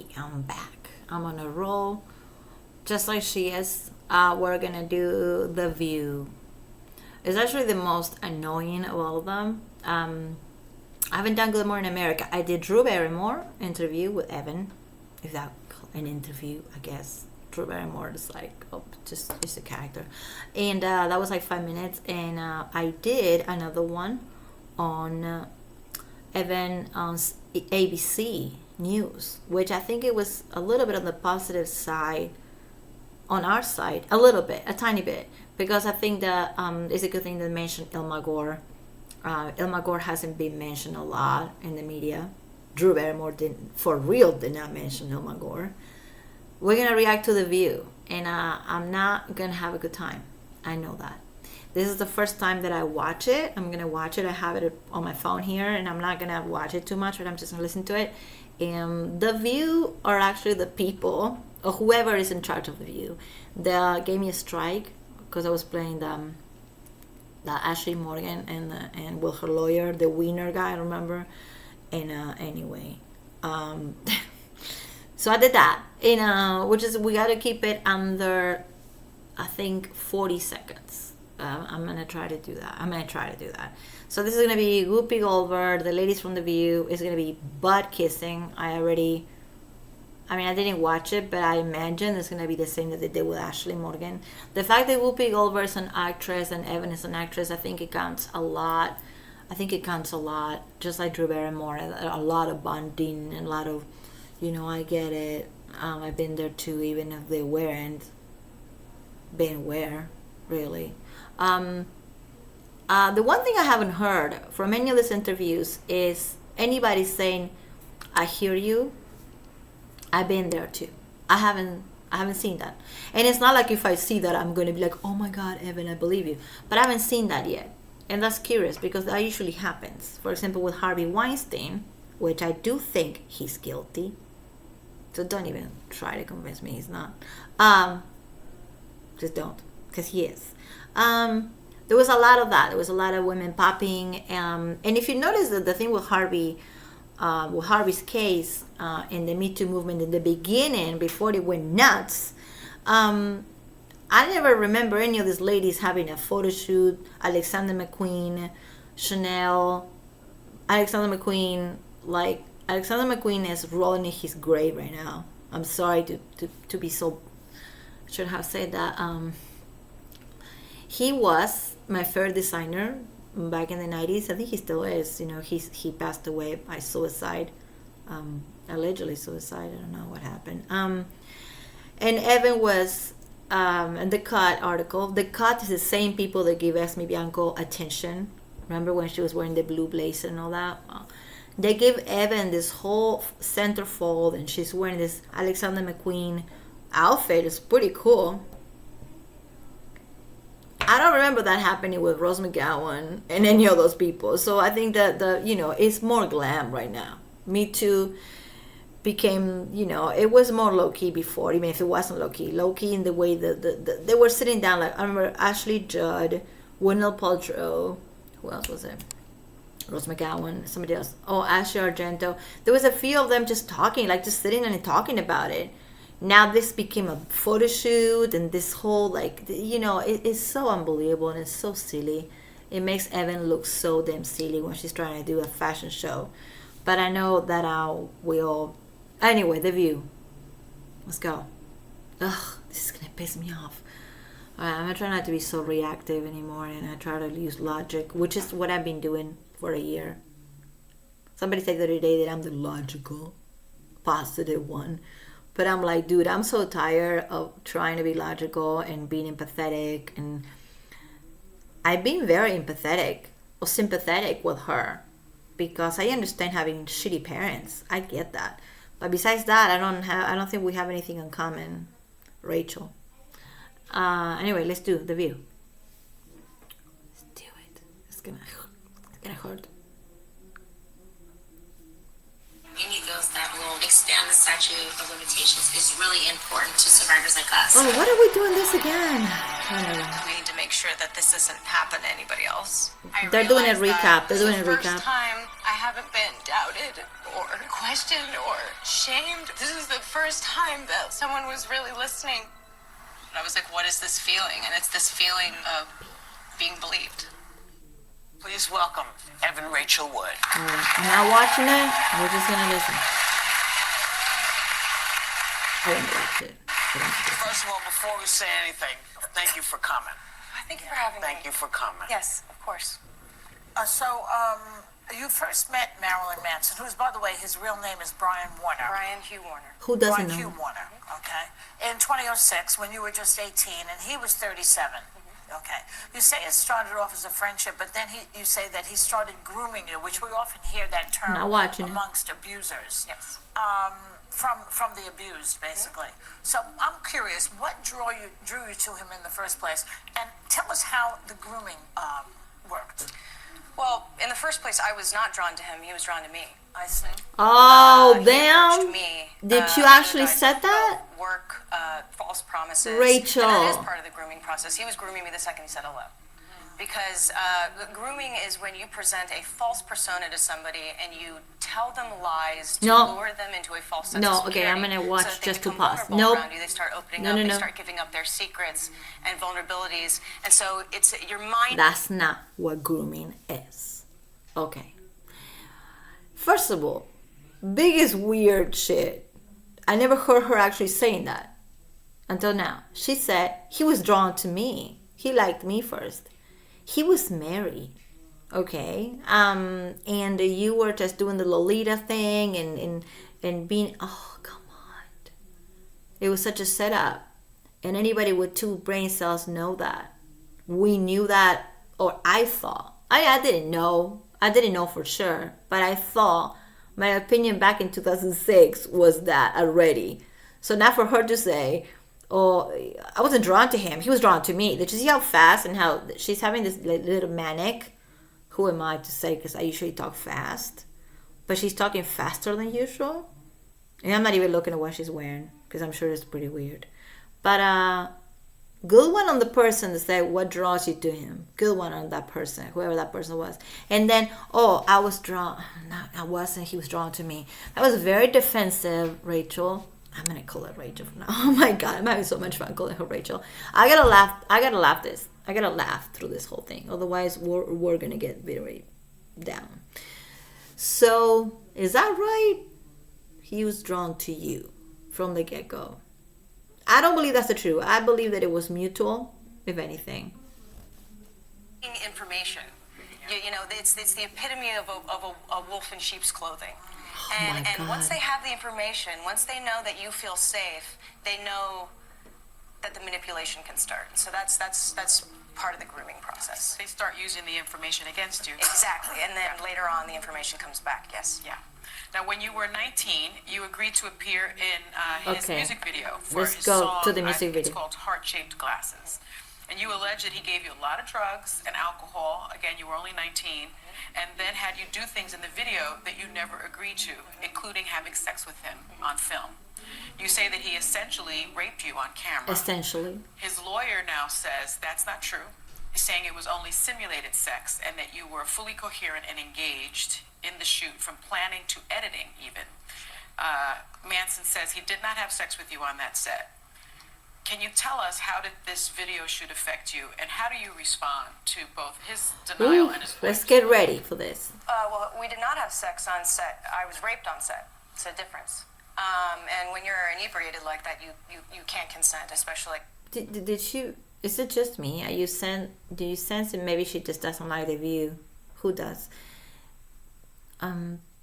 baby, I'm back. I'm on a roll, just like she is. We're gonna do The View. It's actually the most annoying of all of them. I haven't done Good Morning America. I did Drew Barrymore interview with Evan. If that an interview, I guess. Drew Barrymore is like, oh, just a character. And that was like 5 minutes. And I did another one on Evan on ABC News, which I think it was a little bit on the positive side on our side, a little bit, a tiny bit, because I think that it's a good thing to mention Ilma Gore. Ilma Gore hasn't been mentioned a lot in the media. Drew Barrymore did not mention Ilma Gore. We're gonna react to The View, and I'm not gonna have a good time. I know that. This is the first time that I watch it. I'm gonna watch it. I have it on my phone here, and I'm not gonna watch it too much, but I'm just gonna listen to it. And The View are actually the people, or whoever is in charge of The View, that gave me a strike because I was playing the Ashley Morgan and with her lawyer, the Wiener guy, I remember. And anyway, so I did that. Which is, we gotta keep it under, I think, 40 seconds. I'm gonna try to do that. So this is gonna be Whoopi Goldberg, the ladies from The View. It's gonna be butt kissing. I didn't watch it, but I imagine it's gonna be the same that they did with Ashley Morgan. The fact that Whoopi Goldberg is an actress and Evan is an actress, I think it counts a lot. Just like Drew Barrymore, a lot of bonding and a lot of, I get it. I've been there too, even if they weren't been aware, really. The one thing I haven't heard from any of these interviews is anybody saying, "I hear you. I've been there too." I haven't seen that. And it's not like if I see that I'm going to be like, "Oh my God, Evan, I believe you." But I haven't seen that yet. And that's curious because that usually happens. For example, with Harvey Weinstein, which I do think he's guilty. So don't even try to convince me he's not. Just don't, because he is. There was a lot of that. There was a lot of women popping. And if you notice that the thing with Harvey's case in the Me Too movement in the beginning, before it went nuts, I never remember any of these ladies having a photo shoot. Alexander McQueen, Chanel, Alexander McQueen is rolling in his grave right now. I'm sorry to be so, I should have said that. He was my favorite designer back in the 90s. I think he still is. He passed away by suicide, allegedly suicide. I don't know what happened. And Evan was, and The Cut article. The Cut is the same people that give Esme Bianco attention. Remember when she was wearing the blue blazer and all that? They gave Evan this whole centerfold, and she's wearing this Alexander McQueen outfit. It's pretty cool. I don't remember that happening with Rose McGowan and any of those people. So I think that it's more glam right now. Me Too became, it was more low-key before, even if it wasn't low-key. Low-key in the way that they were sitting down. Like, I remember Ashley Judd, Gwyneth Paltrow, who else was it? Rose McGowan, somebody else. Oh, Ashley Argento. There was a few of them just talking, like just sitting and talking about it. Now this became a photo shoot, and this whole, it's so unbelievable and it's so silly. It makes Evan look so damn silly when she's trying to do a fashion show. But I know that we'll... Anyway, The View. Let's go. Ugh, this is going to piss me off. I'm going to try not to be so reactive anymore, and I try to use logic, which is what I've been doing for a year. Somebody said the other day that I'm the logical, positive one. But I'm like, dude, I'm so tired of trying to be logical and being empathetic. And I've been very empathetic or sympathetic with her because I understand having shitty parents. I get that. But besides that, I don't think we have anything in common, Rachel. Anyway, let's do The View. Let's do it. It's gonna hurt. Any bills that will extend the statute of limitations is really important to survivors like us. Oh, what are we doing this again? We need to make sure that this doesn't happen to anybody else. They're doing a recap. They're doing a recap. First time I I haven't been doubted or questioned or shamed. This is the first time that someone was really listening. And I was like, what is this feeling? And it's this feeling of being believed. Please welcome Evan Rachel Wood. I'm not watching it. We're just gonna listen. I didn't watch it. First of all, before we say anything, thank you for coming. Thank you for having me. Thank you for coming. Yes, of course. You first met Marilyn Manson, who's, by the way, his real name is Brian Warner. Brian Hugh Warner. Who doesn't Brian know? Hugh Warner, okay. In 2006, when you were just 18 and he was 37. Okay. You say it started off as a friendship, but then you say that he started grooming you, which we often hear that term Not watching it. amongst abusers. Yes. From the abused, basically. So I'm curious, what drew you to him in the first place, and tell us how the grooming worked. Well, in the first place, I was not drawn to him. He was drawn to me. I see. Oh, He damn. approached me, Did you to actually guide said me that? about work, false promises. Rachel. And that is part of the grooming process. He was grooming me the second he said hello. Because grooming is when you present a false persona to somebody and you tell them lies to No. lure them into a false sense No, of okay, security. I'm gonna watch so that they just to become pause. vulnerable Nope. around you. They start opening No, up. no, They no. start giving up their secrets and vulnerabilities. And so it's your mind. That's not what grooming is. Okay. First of all, biggest weird shit. I never heard her actually saying that until now. She said he was drawn to me. He liked me first. He was married. Okay. And you were just doing the Lolita thing and being, oh, come on. It was such a setup. And anybody with two brain cells know that. We knew that, or I thought. I didn't know. I didn't know for sure. But I thought, my opinion back in 2006 was that already. So now for her to say, oh, I wasn't drawn to him. He was drawn to me. Did you see how fast and how she's having this little manic? Who am I to say? Because I usually talk fast. But she's talking faster than usual. And I'm not even looking at what she's wearing. Because I'm sure it's pretty weird. But good one on the person to say what draws you to him. Good one on that person, whoever that person was. And then, oh, I was drawn. No, I wasn't. He was drawn to me. That was very defensive, Rachel. I'm gonna call her Rachel from now. Oh my god, I'm having so much fun calling her Rachel. I gotta laugh. I gotta laugh through this whole thing. Otherwise, we're gonna get very down. So, is that right? He was drawn to you from the get-go. I don't believe that's the truth. I believe that it was mutual, if anything. Information. You know, it's the epitome of a wolf in sheep's clothing. And once they have the information, once they know that you feel safe, they know that the manipulation can start. So that's part of the grooming process. They start using the information against you. Exactly. And then later on, the information comes back. Yes. Yeah. Now, when you were 19, you agreed to appear in his music video for Let's his go song. to the music It's video. called Heart-Shaped Glasses. And you allege that he gave you a lot of drugs and alcohol. Again, you were only 19. And then had you do things in the video that you never agreed to, including having sex with him on film. You say that he essentially raped you on camera. Essentially. His lawyer now says that's not true. He's saying it was only simulated sex and that you were fully coherent and engaged in the shoot from planning to editing even. Manson says he did not have sex with you on that set. Can you tell us how did this video shoot affect you and how do you respond to both his denial and his Let's get ready for this. Well, we did not have sex on set. I was raped on set. It's a difference. And when you're inebriated like that, you can't consent, especially. Did she? Is it just me? Do you sense that maybe she just doesn't like the view? Who does?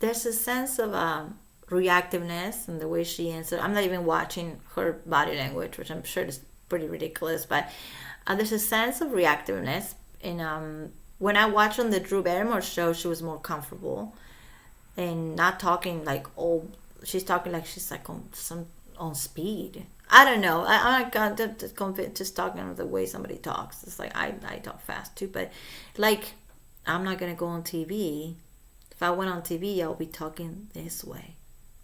There's a sense of reactiveness in the way she answered. I'm not even watching her body language, which I'm sure is pretty ridiculous, but there's a sense of reactiveness. And when I watched on the Drew Barrymore show, she was more comfortable and not talking like, oh, she's talking like she's like on speed. I don't know. I'm not just talking the way somebody talks. It's like I talk fast too, but like I'm not gonna go on TV. If I went on TV, I would be talking this way.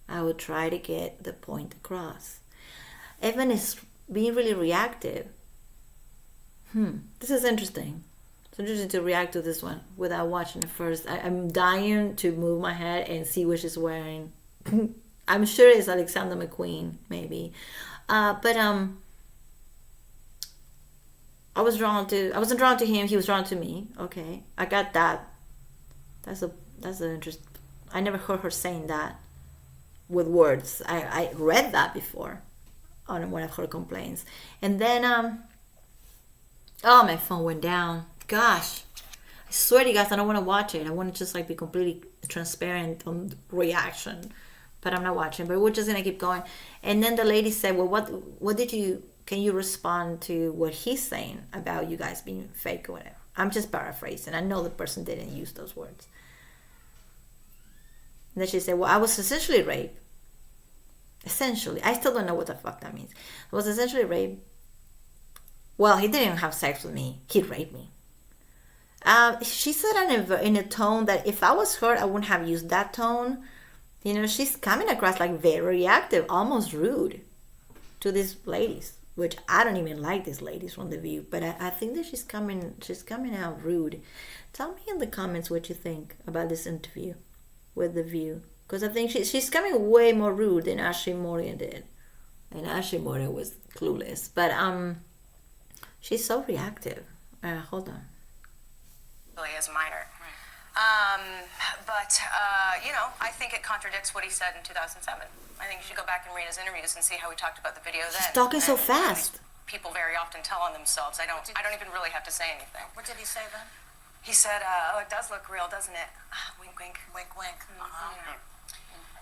I would try to get the point across. Evan is being really reactive. This is interesting. So interesting to react to this one without watching it first. I'm dying to move my head and see what she's wearing. I'm sure it's Alexander McQueen, maybe. But I wasn't drawn to him. He was drawn to me. Okay, I got that. That's an interest. I never heard her saying that with words. I read that before on one of her complaints, and then oh, my phone went down. Gosh, I swear to you guys, I don't want to watch it. I want to just like be completely transparent on the reaction, but I'm not watching. But we're just gonna keep going. And then the lady said, "Well, what did you? Can you respond to what he's saying about you guys being fake or whatever?" I'm just paraphrasing. I know the person didn't use those words. And then she said, "Well, I was essentially raped. Essentially, I still don't know what the fuck that means. I was essentially raped. Well, he didn't have sex with me. He raped me." She said in a tone that if I was her, I wouldn't have used that tone. You know, she's coming across like very reactive, almost rude to these ladies, which I don't even like these ladies from The View. But I think that she's coming out rude. Tell me in the comments what you think about this interview with The View, because I think she's coming way more rude than Ashley Morgan did, and Ashley Morgan was clueless. But she's so reactive. Hold on. As a minor. But, I think it contradicts what he said in 2007. I think you should go back and read his interviews and see how he talked about the video then. He's talking so fast. People very often tell on themselves. I don't even really have to say anything. What did he say then? He said, "Oh, it does look real, doesn't it?" Wink, wink. Wink, wink. Mm-hmm.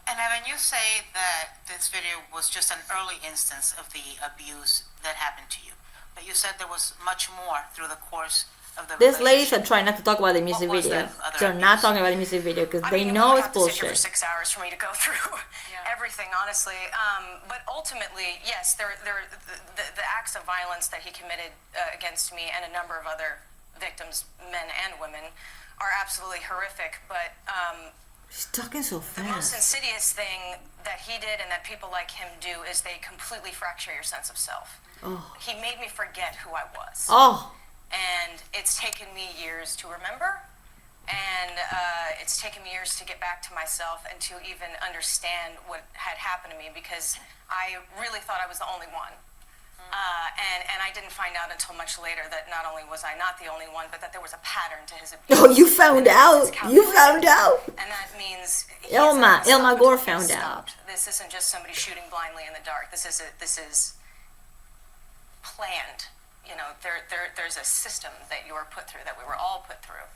And Evan, you say that this video was just an early instance of the abuse that happened to you, but you said there was much more through the course of the These ladies are relationship. trying not to talk about the music What was video. that other They're not abuse? talking about the music video because they You know would it's have to sit here for bullshit. 6 hours for me to go through everything, honestly. But ultimately, yes, the acts of violence that he committed against me and a number of other victims, men and women, are absolutely horrific. But She's talking so the most fast. insidious thing that he did and that people like him do is they completely fracture your sense of self. Oh. He made me forget who I was. Oh, And it's taken me years to remember, and it's taken me years to get back to myself and to even understand what had happened to me, because I really thought I was the only one. And I didn't find out until much later that not only was I not the only one, but that there was a pattern to his abuse. oh, you found out. You found out. And that means Ilma Gore found out. This isn't just somebody shooting blindly in the dark. This is planned. You know, there's a system that you were put through, that we were all put through.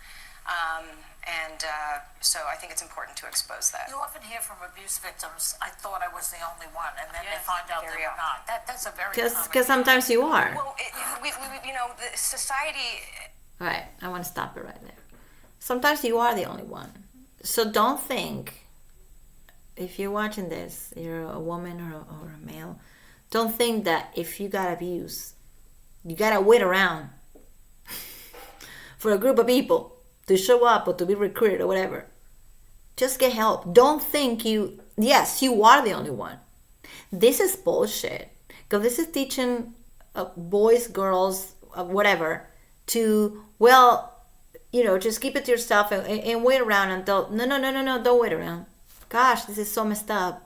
So I think it's important to expose that. You often hear from abuse victims, "I thought I was the only one," and then they Yes, find out very they were often. not. That's a very common. Because sometimes you are. Well, the society. Right, I want to stop it right there. Sometimes you are the only one. So don't think, if you're watching this, you're a woman or a male, don't think that if you got abused, you gotta wait around for a group of people to show up or to be recruited or whatever. Just get help. Don't think you are the only one. This is bullshit. Because this is teaching boys, girls, whatever, to, just keep it to yourself and wait around until, no, don't wait around. Gosh, this is so messed up.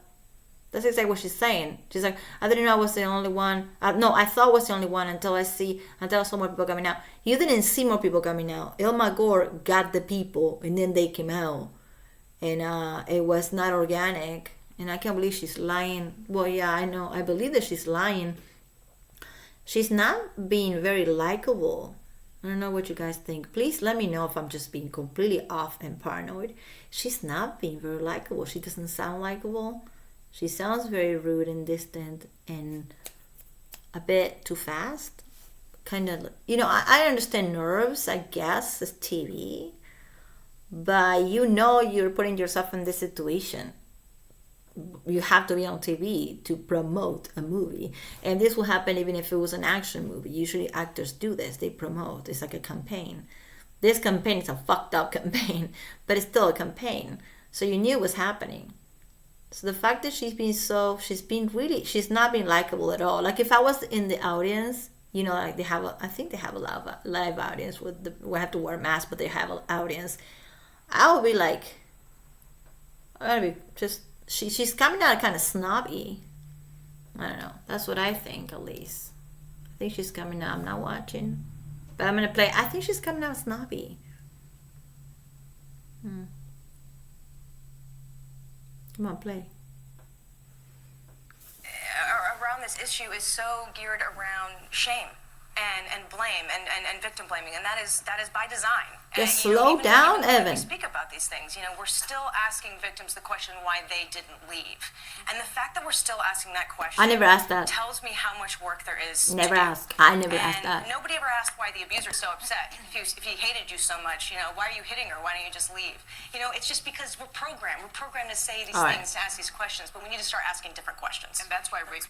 That's exactly what she's saying. She's like, I didn't know I was the only one. I thought I was the only one until I saw more people coming out. You didn't see more people coming out. Ilma Gore got the people, and then they came out. And it was not organic. And I can't believe she's lying. Well, yeah, I know. I believe that she's lying. She's not being very likable. I don't know what you guys think. Please let me know if I'm just being completely off and paranoid. She's not being very likable. She doesn't sound likable. She sounds very rude and distant and a bit too fast. Kind of, I understand nerves, I guess, as TV. But you're putting yourself in this situation. You have to be on TV to promote a movie. And this will happen even if it was an action movie. Usually actors do this. They promote. It's like a campaign. This campaign is a fucked up campaign, but it's still a campaign. So you knew it was happening. So the fact that she's not being likable at all. Like if I was in the audience you know, like I think they have a live audience with we have to wear masks, but they have an audience. I would be like, I would be just, she's coming out kind of snobby. I don't know. That's what I think, at least. I think she's coming out. I'm not watching, but I'm gonna play. I think she's coming out snobby. Come on, play. Around this issue is so geared around shame and blame and victim blaming, and that is by design. Just And, slow down, when Evan. we speak about these things, we're still asking victims the question why they didn't leave, and the fact that we're still asking that question, I never asked that. tells me how much work there is. Never to do. asked. I never And asked that. nobody ever asked why the abuser is so upset. If he hated you so much, why are you hitting her? Why don't you just leave? It's just because we're programmed. We're programmed to say these All right. things, to ask these questions, but we need to start asking different questions. And that's why race.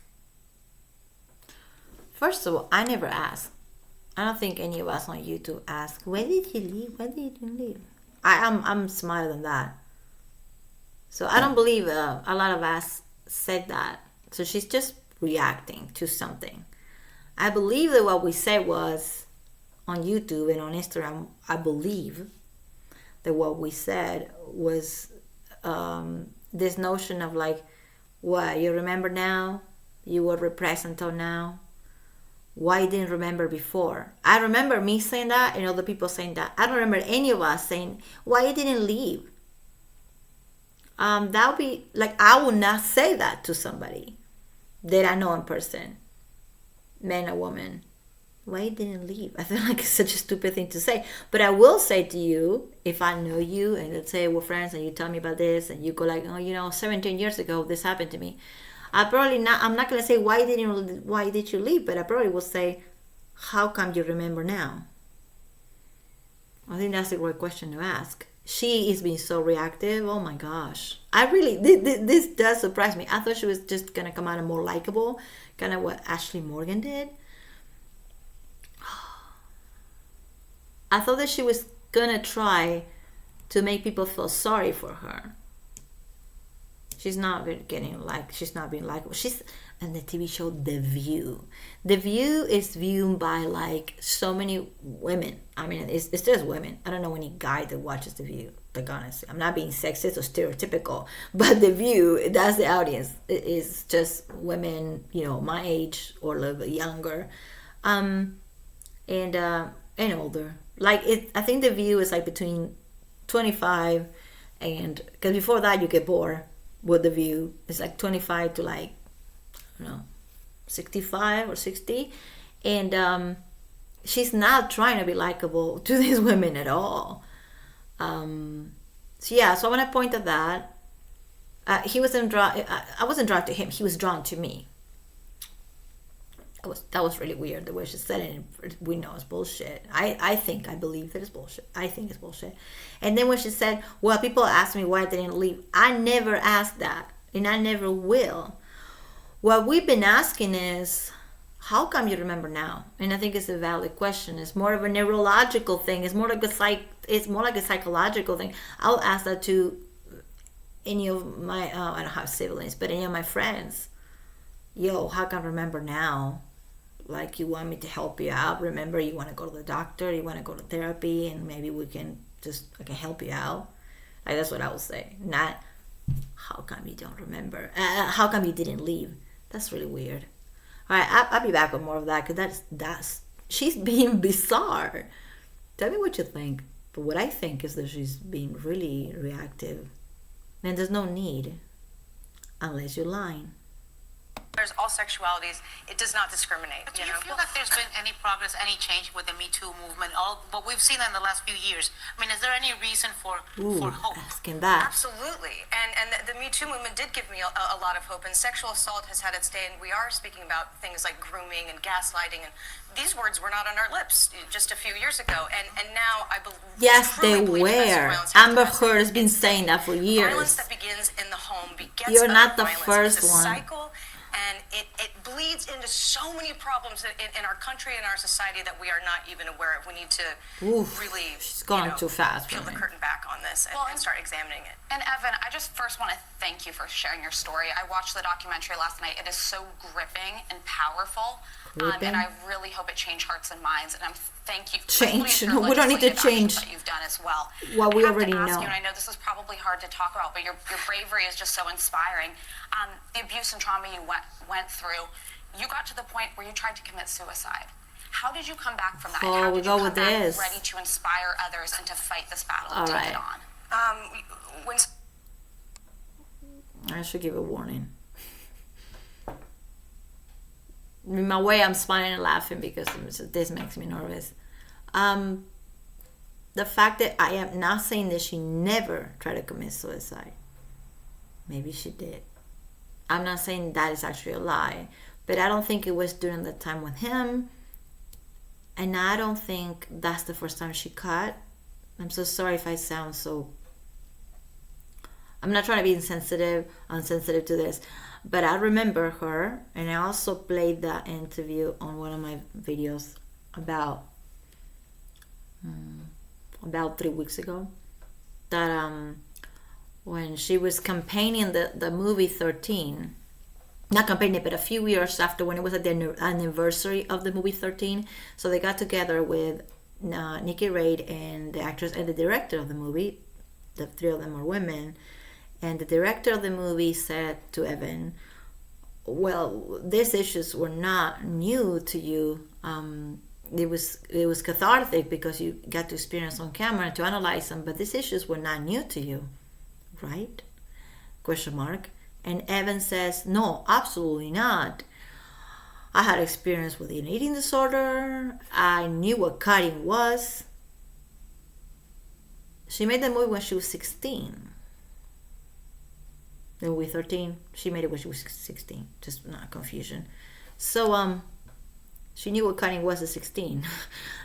First of all, I never asked. I don't think any of us on YouTube ask, why did he leave? Why did he leave? I'm smarter than that. So I don't believe a lot of us said that. So she's just reacting to something. I believe that what we said was on YouTube and on Instagram, I believe that what we said was this notion of like, what, you remember now? You were repressed until now? Why you didn't remember before? I remember me saying that and other people saying that. I don't remember any of us saying, why you didn't leave? That would be, like, I would not say that to somebody that I know in person. Man or woman. Why you didn't leave? I feel like it's such a stupid thing to say. But I will say to you, if I know you, and let's say we're friends and you tell me about this, and you go like, oh, 17 years ago, this happened to me. I'm not going to say, why did you leave? But I probably will say, how come you remember now? I think that's a great question to ask. She is being so reactive. Oh my gosh. This does surprise me. I thought she was just going to come out and more likable, kind of what Ashley Morgan did. I thought that she was going to try to make people feel sorry for her. She's not being likable. She's on the TV show The View. The View is viewed by like so many women. I mean, it's just women. I don't know any guy that watches The View. Like, honestly, I'm not being sexist or stereotypical, but The View, that's the audience. It is just women, my age or a little bit younger, and older. Like I think The View is like between 25 and, because before that you get bored with The View. It's like 25 to like, 65 or 60. And she's not trying to be likable to these women at all. So I want to point at that. I wasn't drawn to him. He was drawn to me. That was really weird the way she said it. And we know it's bullshit. I believe that it's bullshit. I think it's bullshit. And then when she said, well, people ask me why I didn't leave. I never asked that. And I never will. What we've been asking is, how come you remember now? And I think it's a valid question. It's more of a neurological thing. It's more like a psychological thing. I'll ask that to any of my, I don't have siblings, but any of my friends. Yo, how come I remember now? Like, you want me to help you out? Remember, you want to go to the doctor, you want to go to therapy, and maybe I can help you out. Like, that's what I would say. Not, how come you don't remember? How come you didn't leave? That's really weird. All right, I'll be back with more of that, because she's being bizarre. Tell me what you think. But what I think is that she's being really reactive. And there's no need, unless you're lying. There's all sexualities. It does not discriminate. But do you feel that there's been any progress, any change with the Me Too movement? What we've seen in the last few years. I mean, is there any reason for hope? Asking that. Absolutely. And the Me Too movement did give me a lot of hope. And sexual assault has had its day. And we are speaking about things like grooming and gaslighting. And these words were not on our lips just a few years ago. And now I believe. Yes, they were. Amber Heard has been saying that for years. Violence that begins in the home begets You're not the violence. first It's a one. cycle. And it bleeds into into so many problems in our country and our society that we are not even aware of. We need to really, she's going too fast peel for the me. curtain back on this and start examining it. And Evan, I just first want to thank you for sharing your story. I watched the documentary last night. It is so gripping and powerful. And I really hope it changed hearts and minds. And I'm thank you. Change. We don't need to change that you've done as well. what we I have already to ask know. You, and I know this is probably hard to talk about, but your bravery is just so inspiring. The abuse and trauma you went through, you got to the point where you tried to commit suicide. How did you come back from that? And how did you come back ready to inspire others and to fight this battle and take it on? When I should give a warning. In my way, I'm smiling and laughing because this makes me nervous. The fact that I am not saying that she never tried to commit suicide. Maybe she did. I'm not saying that is actually a lie, but I don't think it was during the time with him, and I don't think that's the first time she cut. I'm so sorry if I sound so... I'm not trying to be insensitive to this, but I remember her, and I also played that interview on one of my videos about 3 weeks ago, that when she was campaigning the movie 13, not campaigning, but a few years after, when it was at the anniversary of the movie 13, so they got together with Nikki Reid and the actress and the director of the movie. The three of them are women. And the director of the movie said to Evan, well, these issues were not new to you. It was cathartic because you got to experience on camera to analyze them, but these issues were not new to you, right? Question mark. And Evan says, no, absolutely not. I had experience with an eating disorder. I knew what cutting was. She made the movie when she was 16. The movie 13, she made it when she was 16. Just not confusion. So she knew what cutting was at 16.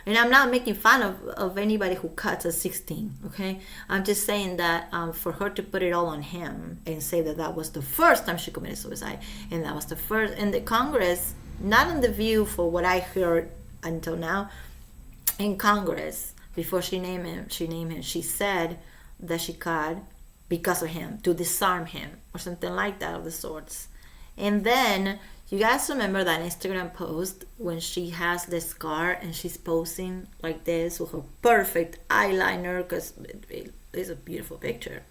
And I'm not making fun of anybody who cuts at 16, okay? I'm just saying that for her to put it all on him and say that was the first time she committed suicide, and that was the first in the Congress, not in the View for what I heard until now, in Congress, before she named him, she said that she cut because of him, to disarm him, or something like that of the sorts. And then, you guys remember that Instagram post when she has the scar and she's posing like this with her perfect eyeliner, because it is a beautiful picture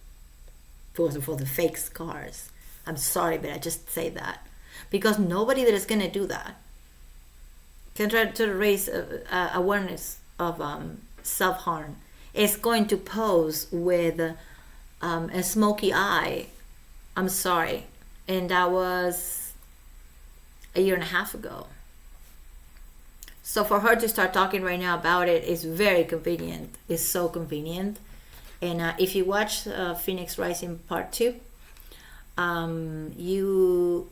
for the fake scars. I'm sorry, but I just say that. Because nobody that is going to do that can try to raise awareness of self-harm is going to pose with a smoky eye. I'm sorry. And that was a year and a half ago. So for her to start talking right now about it is very convenient. It's so convenient. And if you watch Phoenix Rising Part 2, you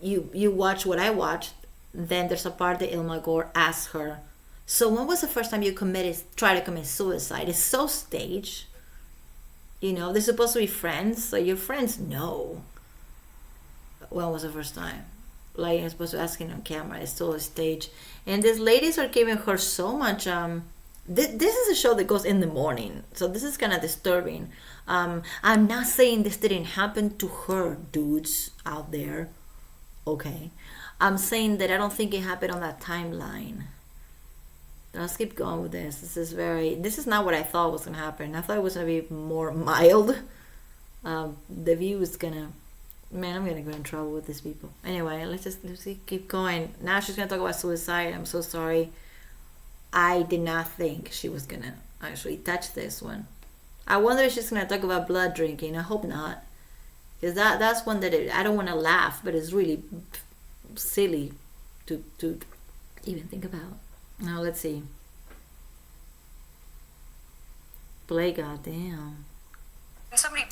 watch what I watched, then there's a part that Ilma Gore asks her, so when was the first time you tried to commit suicide? It's so staged. You know, they're supposed to be friends, so your friends know. When was the first time? Like, you're supposed to ask him on camera. It's still a stage. And these ladies are giving her so much... this is a show that goes in the morning, so this is kind of disturbing. I'm not saying this didn't happen to her, dudes out there. Okay. I'm saying that I don't think it happened on that timeline. Let's keep going with this. This is not what I thought was gonna happen. I thought it was gonna be more mild. The View is gonna... Man, I'm gonna go in trouble with these people. Anyway, let's keep going. Now she's gonna talk about suicide. I'm so sorry. I did not think she was gonna actually touch this one. I wonder if she's gonna talk about blood drinking. I hope not, because that's one that I don't want to laugh, but it's really silly to even think about. Now let's see. Play, goddamn. When somebody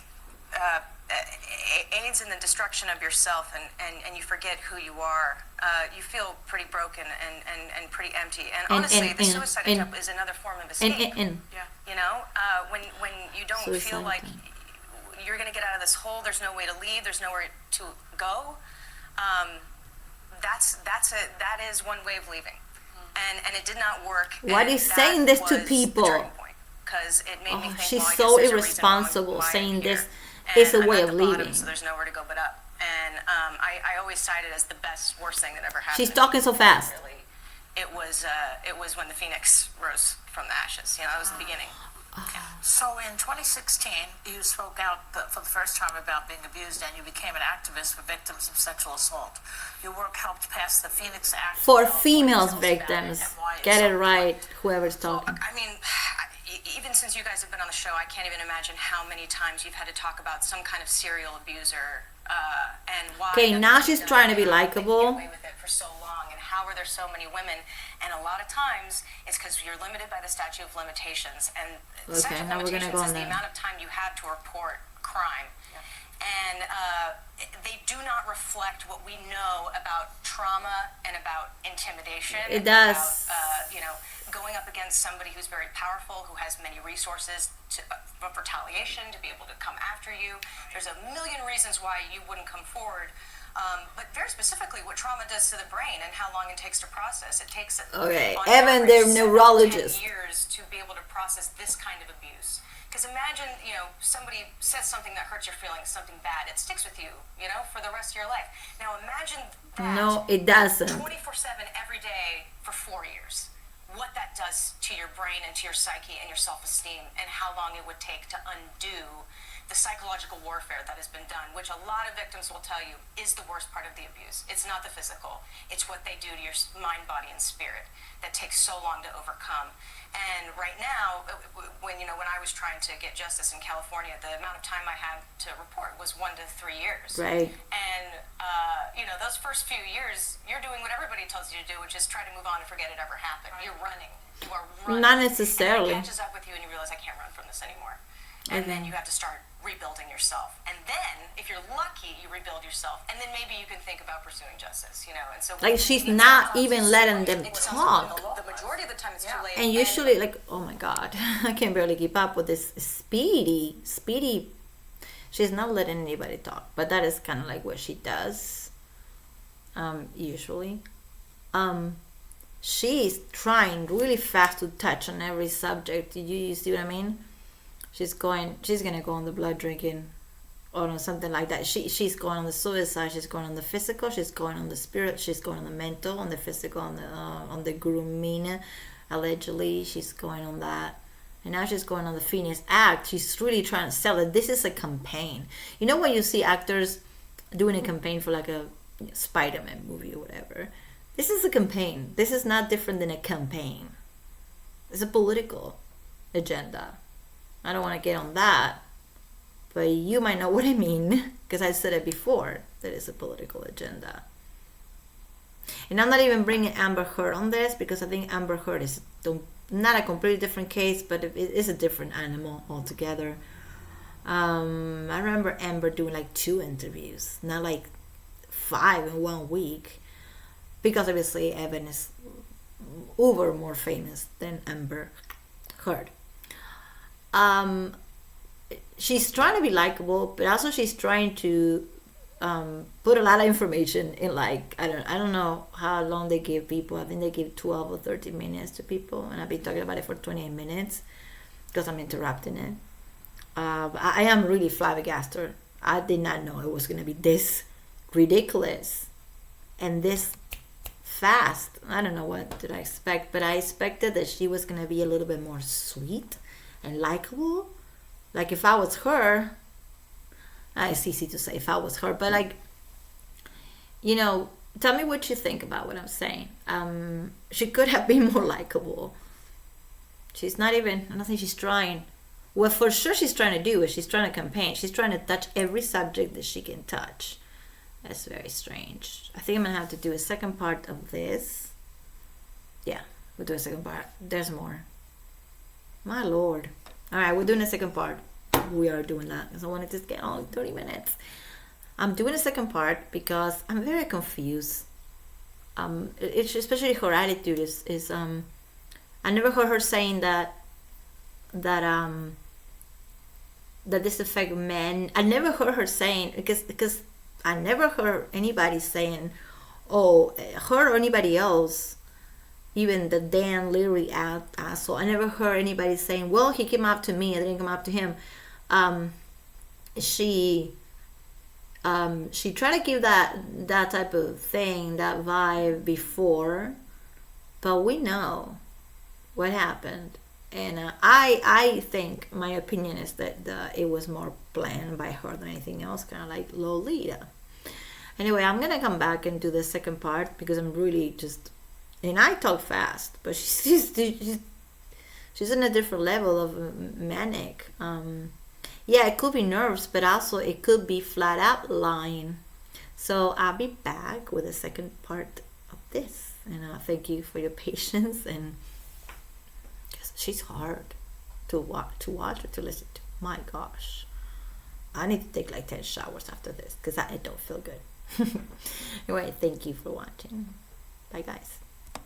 aids in the destruction of yourself and you forget who you are, you feel pretty broken and pretty empty. And honestly, the suicide attempt is another form of escape. Yeah. You know, when you don't Suicide feel like attempt. you're going to get out of this hole, there's no way to leave, there's nowhere to go. that is one way of leaving, and it did not work. Why and is that saying this to was the people? turning point, 'cause it made me think, She's well, I so guess there's a reason irresponsible why I'm saying here. this is a And way I'm of at the bottom, leaving. so there's nowhere to go but up. And I always cite it as the worst thing that ever happened. She's talking so fast. Really, it was when the phoenix rose from the ashes. That was the beginning. So in 2016, you spoke out for the first time about being abused, and you became an activist for victims of sexual assault. Your work helped pass the Phoenix Act For in California. females Tell us about it victims. and why it's Get so it right, important. whoever's talking. I mean, even since you guys have been on the show, I can't even imagine how many times you've had to talk about some kind of serial abuser and why. Okay, now she's trying to be how they can likable. get away with it for so long, and how are there so many women? And a lot of times it's because you're limited by the statute of limitations. And the statute of now we're gonna limitations go on is the that. amount of time you have to report crime. And they do not reflect what we know about trauma and about intimidation. It does. About, going up against somebody who's very powerful, who has many resources of retaliation to be able to come after you. There's a million reasons why you wouldn't come forward. But very specifically, what trauma does to the brain and how long it takes to process. It takes Okay, on Evan, average, they're 7 to 10 neurologists. years to be able to process this kind of abuse. Because imagine, somebody says something that hurts your feelings, something bad. It sticks with you, for the rest of your life. Now imagine that. No, it doesn't. 24/7 every day for 4 years. What that does to your brain and to your psyche and your self-esteem, and how long it would take to undo the psychological warfare that has been done, which a lot of victims will tell you is the worst part of the abuse. It's not the physical. It's what they do to your mind, body, and spirit that takes so long to overcome. And right now, when I was trying to get justice in California, the amount of time I had to report was 1 to 3 years. Right. And those first few years, you're doing what everybody tells you to do, which is try to move on and forget it ever happened. You're running. You are running. Not necessarily. And it catches up with you, and you realize I can't run from this anymore. And then you have to start rebuilding yourself. And then, if you're lucky, you rebuild yourself. And then maybe you can think about pursuing justice, And so Like, she's not even letting them talk. The majority of the time, it's too late. And usually, like, oh my God, I can barely keep up with this speedy. She's not letting anybody talk, but that is kind of like what she does, usually. She's trying really fast to touch on every subject. You see what I mean? She's gonna go on the blood drinking, or on something like that. She's going on the suicide. She's going on the physical. She's going on the spirit. She's going on the mental, on the physical, on the grooming, allegedly. She's going on that, and now she's going on the Phoenix Act. She's really trying to sell it. This is a campaign. You know when you see actors doing a campaign for like a Spider-Man movie or whatever. This is a campaign. This is not different than a campaign. It's a political agenda. I don't want to get on that, but you might know what I mean, because I said it before, that it's a political agenda. And I'm not even bringing Amber Heard on this, because I think Amber Heard is not a completely different case, but it is a different animal altogether. I remember Amber doing like 2 interviews, not like 5 in 1 week, because obviously Evan is uber more famous than Amber Heard. She's trying to be likable, but also she's trying to put a lot of information in, like, I don't know how long they give people. I think they give 12 or 13 minutes to people, and I've been talking about it for 28 minutes because I'm interrupting it. I am really flabbergasted. I did not know it was going to be this ridiculous and this fast. I don't know what did I expect, but I expected that she was going to be a little bit more sweet and likable. Like, if I was her, it's easy to say if I was her, but like, tell me what you think about what I'm saying. She could have been more likable. She's not even, I don't think she's trying. What for sure she's trying to do is she's trying to campaign. She's trying to touch every subject that she can touch. That's very strange. I think I'm gonna have to do a second part of this. Yeah, we'll do a second part. There's more. My lord. Alright, we're doing a second part. We are doing that because I wanted to get on 30 minutes. I'm doing a second part because I'm very confused. It's especially her attitude is I never heard her saying that this affect men. I never heard her saying, because I never heard anybody saying, oh, her or anybody else, even the Dan Leary asshole. I never heard anybody saying, well, he came up to me, I didn't come up to him. She tried to give that type of thing, that vibe before, but we know what happened. And I think my opinion is that it was more planned by her than anything else, kind of like Lolita. Anyway, I'm gonna come back and do the second part because I'm really just, and I talk fast, but she's in a different level of manic. Yeah, it could be nerves, but also it could be flat out lying. So I'll be back with the second part of this, and thank you for your patience. And she's hard to watch or to listen to. My gosh, I need to take like 10 showers after this because I don't feel good. Anyway, thank you for watching. Bye, guys.